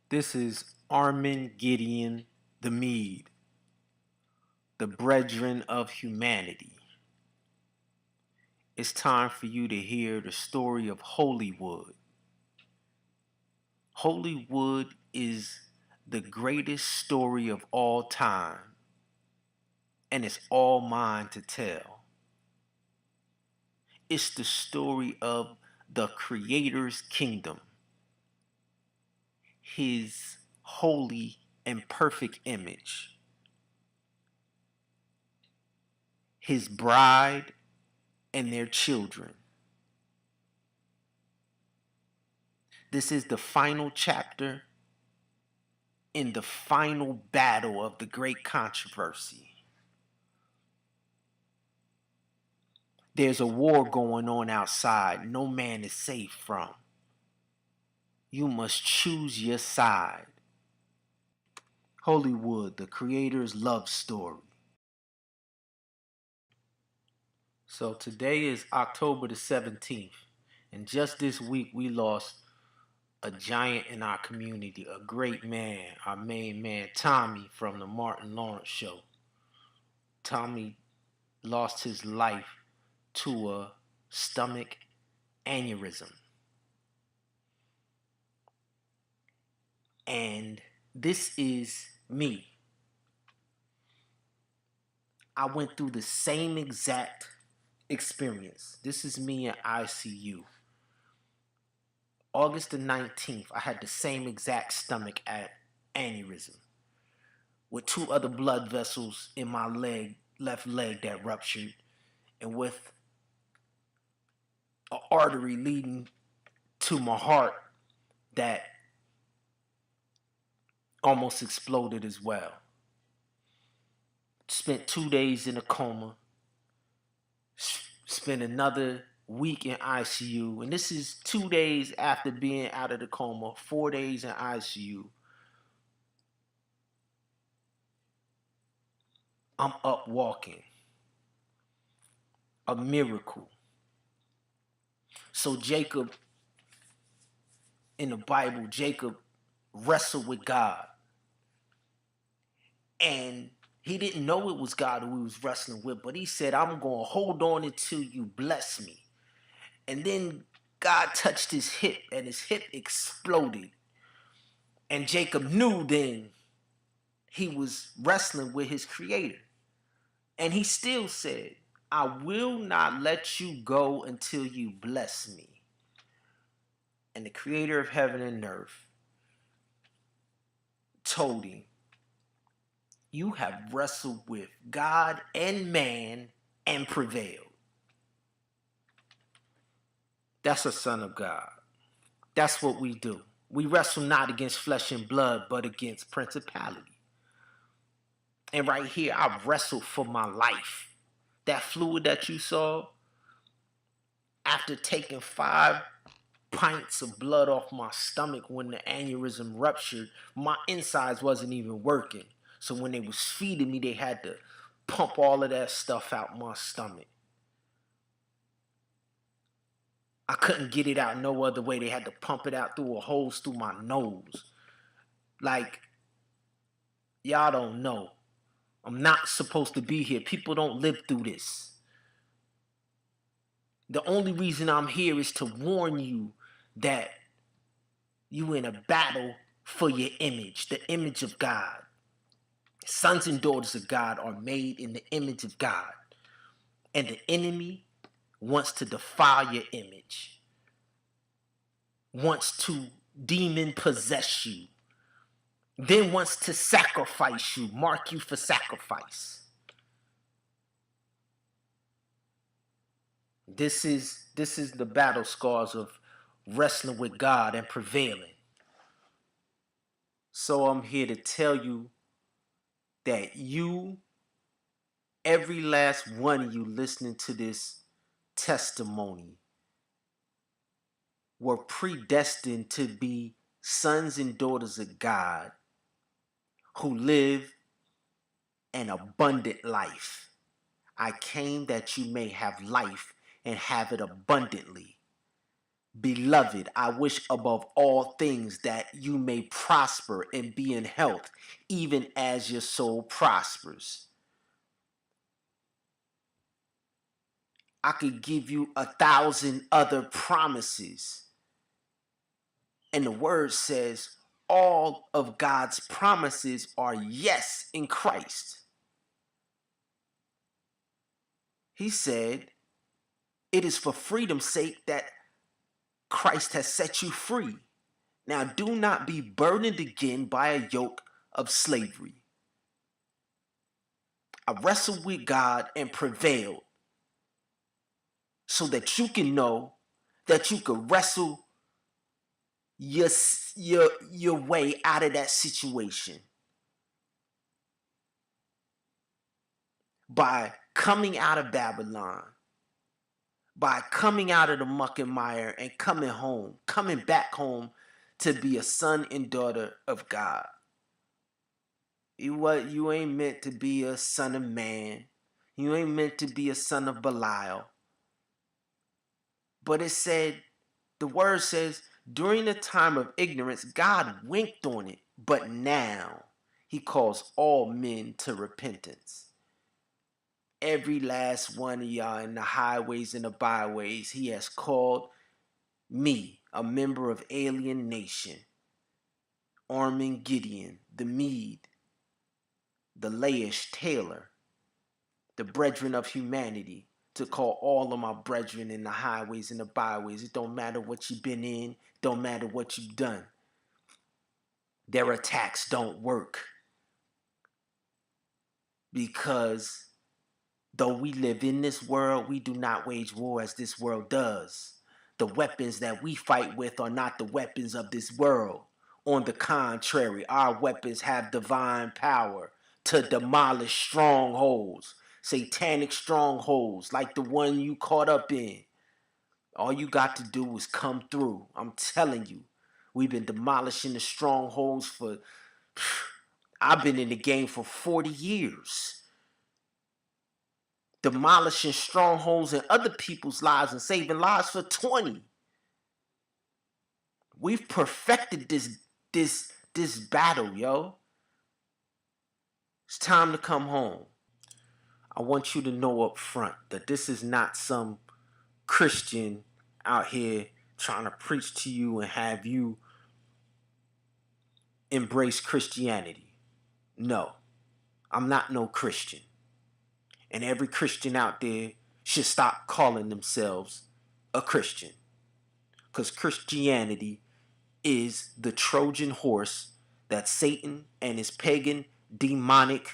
This is Armin Gideon the Mede, the brethren of humanity. It's time for you to hear the story of Holywood. Holywood is the greatest story of all time, and it's all mine to tell. It's the story of the Creator's kingdom, His holy and perfect image, His bride and their children. This is the final chapter in the final battle of the great controversy. There's a war going on outside no man is safe from. You must choose your side. Holywood, the Creator's love story. So today is October the 17th, and just this week we lost a giant in our community, a great man, our main man, Tommy from the Martin Lawrence Show. Tommy lost his life to a stomach aneurysm. And this is me. I went through the same exact experience. This is me in ICU. August the 19th, I had the same exact stomach aneurysm with two other blood vessels in my left leg that ruptured, and with an artery leading to my heart that almost exploded as well. Spent 2 days in a coma. Spent another week in ICU. And this is 2 days after being out of the coma, 4 days in ICU. I'm up walking. A miracle. So Jacob, in the Bible, Jacob wrestled with God. And he didn't know it was God who he was wrestling with, but he said, I'm going to hold on until you bless me. And then God touched his hip, and his hip exploded. And Jacob knew then he was wrestling with his Creator. And he still said, I will not let you go until you bless me. And the Creator of heaven and earth told him, you have wrestled with God and man and prevailed. That's a son of God. That's what we do. We wrestle not against flesh and blood, but against principality. And right here, I wrestled for my life. That fluid that you saw, after taking 5 pints of blood off my stomach when the aneurysm ruptured, my insides wasn't even working. So when they was feeding me, they had to pump all of that stuff out my stomach. I couldn't get it out no other way. They had to pump it out through a holes through my nose. Like, y'all don't know. I'm not supposed to be here. People don't live through this. The only reason I'm here is to warn you that you in a battle for your image, the image of God. Sons and daughters of God are made in the image of God. And the enemy wants to defile your image, wants to demon possess you, then wants to sacrifice you, mark you for sacrifice. This is the battle scars of wrestling with God and prevailing. So I'm here to tell you that you, every last one of you listening to this testimony, were predestined to be sons and daughters of God who live an abundant life. I came that you may have life and have it abundantly. Beloved, I wish above all things that you may prosper and be in health, even as your soul prospers. I could give you 1,000 other promises. And the word says all of God's promises are yes in Christ. He said, it is for freedom's sake that Christ has set you free. Now do not be burdened again by a yoke of slavery. I wrestled with God and prevailed so that you can know that you could wrestle your way out of that situation by coming out of Babylon, by coming out of the muck and mire and coming home, coming back home to be a son and daughter of God. You ain't meant to be a son of man. You ain't meant to be a son of Belial. But it said, the word says, during the time of ignorance, God winked on it, but now he calls all men to repentance. Every last one of y'all in the highways and the byways, he has called me, a member of alien nation, Armin Gideon, the Mede, the Laish Taylor, the brethren of humanity, to call all of my brethren in the highways and the byways. It don't matter what you've been in, don't matter what you've done. Their attacks don't work. Because though we live in this world, we do not wage war as this world does. The weapons that we fight with are not the weapons of this world. On the contrary, our weapons have divine power to demolish strongholds, satanic strongholds like the one you caught up in. All you got to do is come through. I'm telling you, we've been demolishing the strongholds for... I've been in the game for 40 years. Demolishing strongholds in other people's lives and saving lives for 20. We've perfected this battle, yo. It's time to come home. I want you to know up front that this is not some Christian out here trying to preach to you and have you embrace Christianity. No, I'm not no Christian. And every Christian out there should stop calling themselves a Christian. Because Christianity is the Trojan horse that Satan and his pagan, demonic,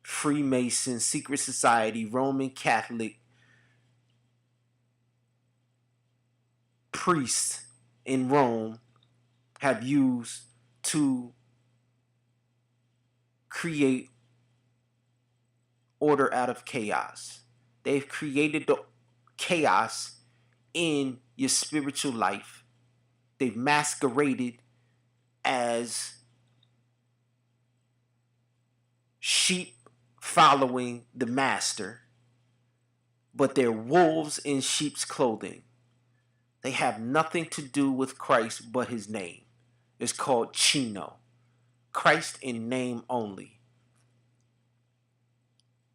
Freemason, secret society, Roman Catholic priests in Rome have used to create order out of chaos. They've created the chaos in your spiritual life. They've masqueraded as sheep following the master, but they're wolves in sheep's clothing. They have nothing to do with Christ but his name. It's called Chino. Christ in name only.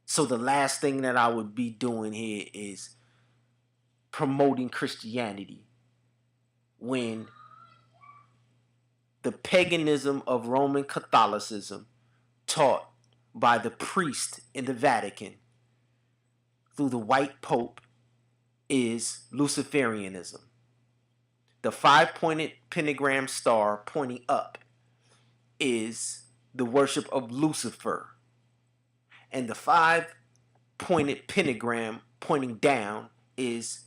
So the last thing that I would be doing here is promoting Christianity when the paganism of Roman Catholicism taught by the priest in the Vatican through the white pope is Luciferianism. The 5-pointed pentagram star pointing up is the worship of Lucifer. And the 5-pointed pentagram pointing down is,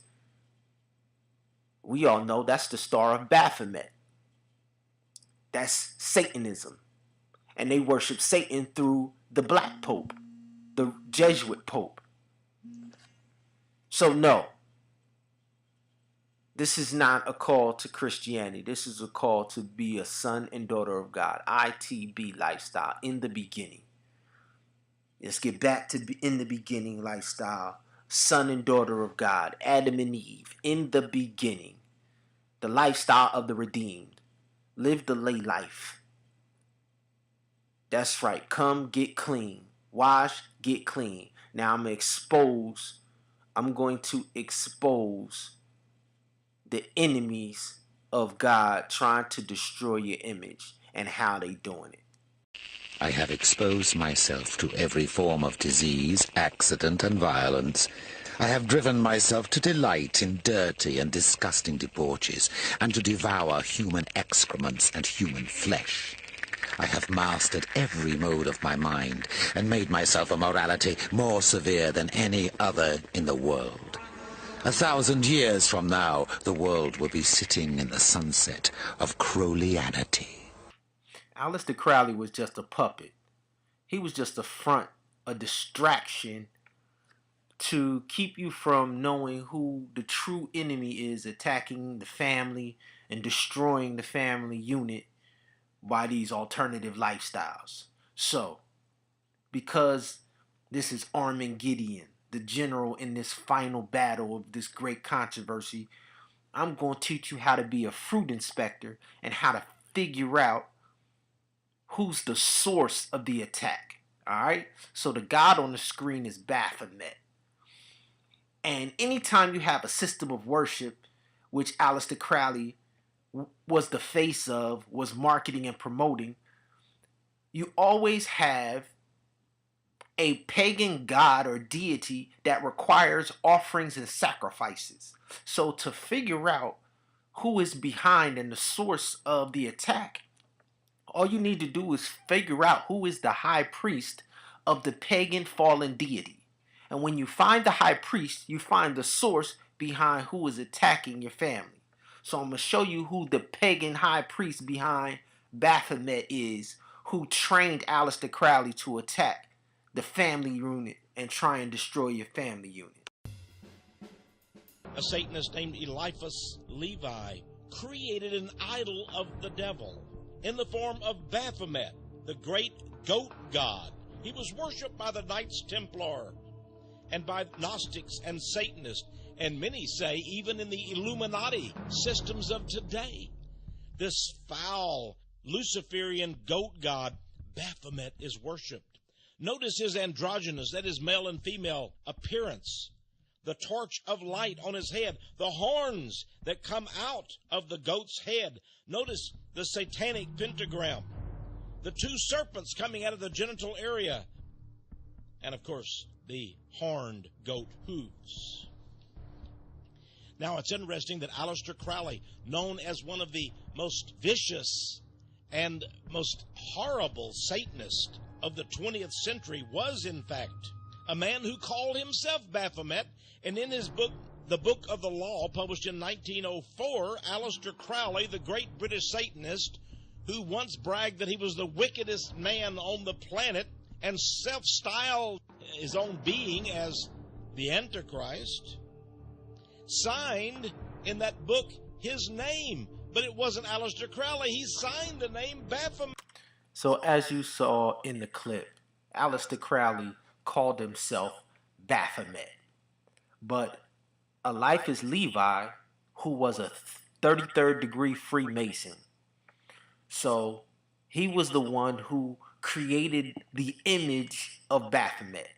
we all know, that's the Star of Baphomet. That's Satanism. And they worship Satan through the Black Pope, the Jesuit Pope. So no, this is not a call to Christianity. This is a call to be a son and daughter of God. ITB lifestyle, in the beginning. Let's get back to in the beginning lifestyle son and daughter of God, Adam and Eve, in the beginning. The lifestyle of the redeemed. Live the lay life. That's right. Come get clean. Wash, get clean. Now I'm going to expose the enemies of God trying to destroy your image and how they doing it. I have exposed myself to every form of disease, accident, and violence. I have driven myself to delight in dirty and disgusting debauches, and to devour human excrements and human flesh. I have mastered every mode of my mind, and made myself a morality more severe than any other in the world. 1,000 years from now, the world will be sitting in the sunset of Crowleyanity. Aleister Crowley was just a puppet. He was just a front, a distraction to keep you from knowing who the true enemy is attacking the family and destroying the family unit by these alternative lifestyles. So, because this is Armin Gideon, the general in this final battle of this great controversy, I'm going to teach you how to be a fruit inspector and how to figure out who's the source of the attack. Alright? So the god on the screen is Baphomet. And anytime you have a system of worship, which Aleister Crowley was the face of, was marketing and promoting, you always have a pagan god or deity that requires offerings and sacrifices. So to figure out who is behind and the source of the attack, all you need to do is figure out who is the high priest of the pagan fallen deity. And when you find the high priest, you find the source behind who is attacking your family. So I'm going to show you who the pagan high priest behind Baphomet is, who trained Aleister Crowley to attack the family unit and try and destroy your family unit. A Satanist named Eliphas Levi created an idol of the devil in the form of Baphomet, the great goat god. He was worshipped by the Knights Templar and by Gnostics and Satanists, and many say even in the Illuminati systems of today. This foul Luciferian goat god, Baphomet, is worshipped. Notice his androgynous, that is male and female, appearance. The torch of light on his head, the horns that come out of the goat's head. Notice the satanic pentagram, the two serpents coming out of the genital area, and of course, the horned goat hooves. Now, it's interesting that Aleister Crowley, known as one of the most vicious and most horrible Satanists of the 20th century, was in fact a man who called himself Baphomet, and in his book, The Book of the Law, published in 1904, Aleister Crowley, the great British Satanist, who once bragged that he was the wickedest man on the planet and self-styled his own being as the Antichrist, signed in that book his name. But it wasn't Aleister Crowley. He signed the name Baphomet. So as you saw in the clip, Aleister Crowley called himself Baphomet. But Eliphas Levi, who was a 33rd degree Freemason, so he was the one who created the image of Baphomet.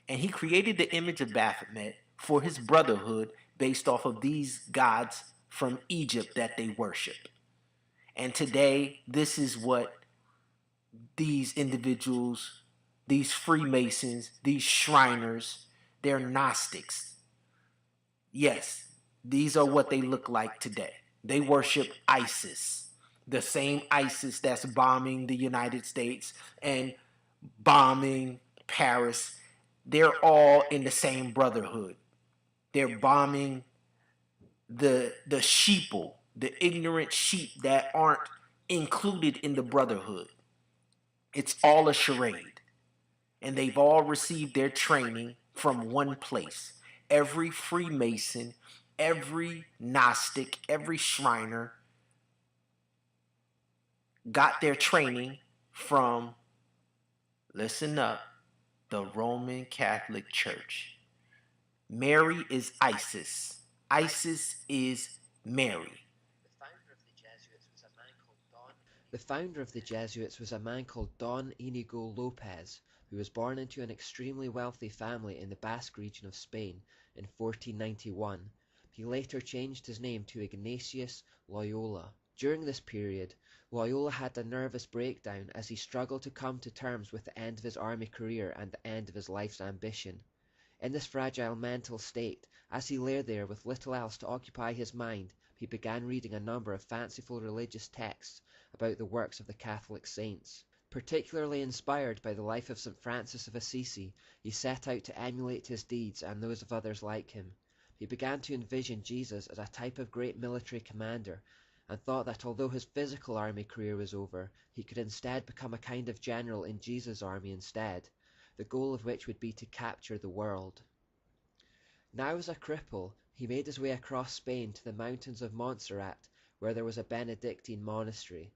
And he created the image of Baphomet for his brotherhood based off of these gods from Egypt that they worship. And today, this is what these individuals, these Freemasons, these Shriners, they're Gnostics. Yes, these are what they look like today. They worship ISIS, the same ISIS that's bombing the United States and bombing Paris. They're all in the same brotherhood. They're bombing the sheeple, the ignorant sheep that aren't included in the brotherhood. It's all a charade. And they've all received their training from one place. Every Freemason, every Gnostic, every Shriner got their training from, listen up, the Roman Catholic Church. Mary is Isis. Isis is Mary. The founder of the Jesuits was a man called Don Inigo Lopez, who was born into an extremely wealthy family in the Basque region of Spain in 1491. He later changed his name to Ignatius Loyola. During this period, Loyola had a nervous breakdown as he struggled to come to terms with the end of his army career and the end of his life's ambition. In this fragile mental state, as he lay there with little else to occupy his mind, he began reading a number of fanciful religious texts about the works of the Catholic saints. Particularly inspired by the life of St. Francis of Assisi, he set out to emulate his deeds and those of others like him. He began to envision Jesus as a type of great military commander, and thought that although his physical army career was over, he could instead become a kind of general in Jesus' army instead, the goal of which would be to capture the world. Now as a cripple, he made his way across Spain to the mountains of Montserrat, where there was a Benedictine monastery.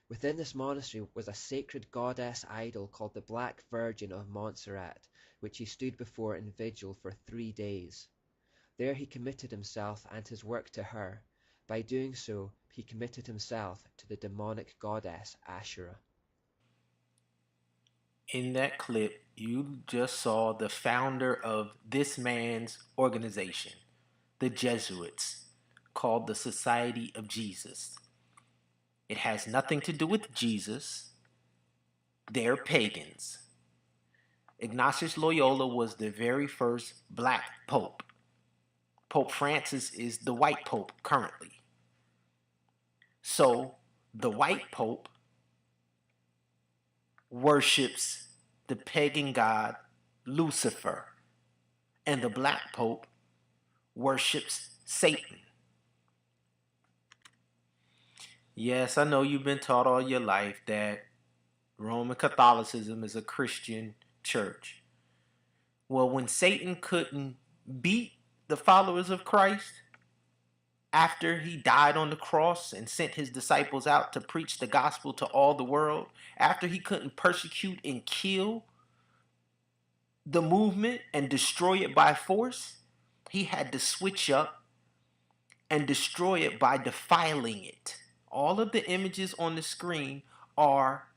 Within this monastery was a sacred goddess idol called the Black Virgin of Montserrat, which he stood before in vigil for 3 days. There he committed himself and his work to her. By doing so, he committed himself to the demonic goddess Asherah. In that clip, you just saw the founder of this man's organization, the Jesuits, called the Society of Jesus. It has nothing to do with Jesus. They're pagans. Ignatius Loyola was the very first black pope. Pope Francis is the white pope currently. So the white pope worships the pagan god Lucifer, and the black pope worships Satan. Yes, I know you've been taught all your life that Roman Catholicism is a Christian church. Well, when Satan couldn't beat the followers of Christ after he died on the cross and sent his disciples out to preach the gospel to all the world, after he couldn't persecute and kill the movement and destroy it by force, he had to switch up and destroy it by defiling it. All of the images on the screen are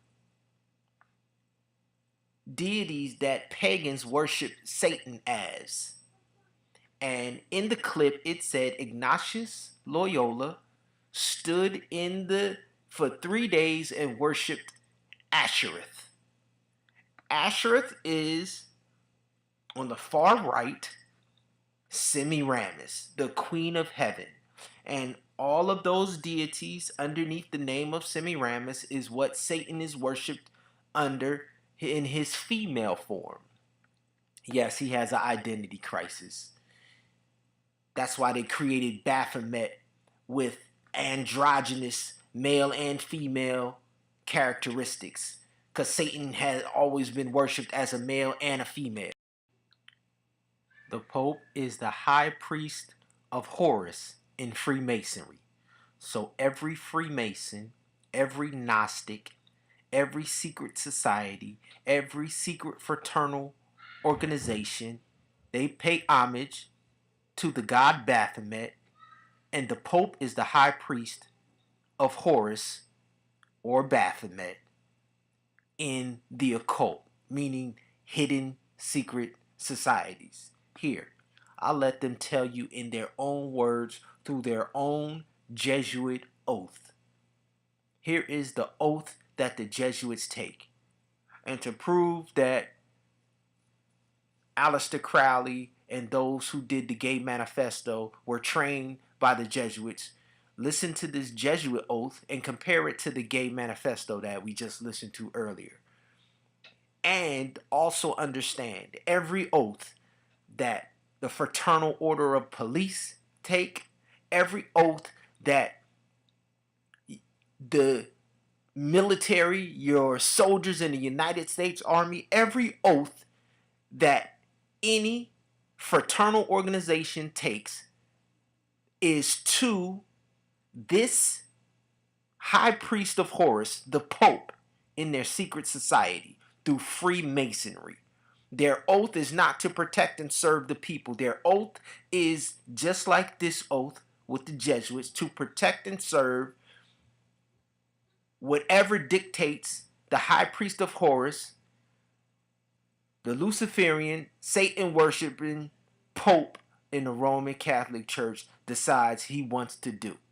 deities that pagans worship Satan as. And in the clip, it said Ignatius Loyola stood for 3 days and worshipped Asherah. Asherah is, on the far right, Semiramis, the Queen of Heaven. And all of those deities underneath the name of Semiramis is what Satan is worshipped under in his female form. Yes, he has an identity crisis. That's why they created Baphomet with androgynous male and female characteristics, because Satan has always been worshipped as a male and a female. The Pope is the high priest of Horus in Freemasonry. So every Freemason, every Gnostic, every secret society, every secret fraternal organization, they pay homage to the god Baphomet, and the Pope is the high priest of Horus or Baphomet in the occult, meaning hidden secret societies. Here, I'll let them tell you in their own words through their own Jesuit oath. Here is the oath that the Jesuits take. And to prove that Aleister Crowley and those who did the Gay Manifesto were trained by the Jesuits, listen to this Jesuit oath and compare it to the Gay Manifesto that we just listened to earlier. And also understand every oath that the Fraternal Order of Police take, every oath that the military, your soldiers in the United States Army, every oath that any fraternal organization takes is to this high priest of Horus, the Pope, in their secret society through Freemasonry. Their oath is not to protect and serve the people. Their oath is just like this oath with the Jesuits, to protect and serve whatever dictates the high priest of Horus, the Luciferian, Satan worshiping Pope in the Roman Catholic Church decides he wants to do.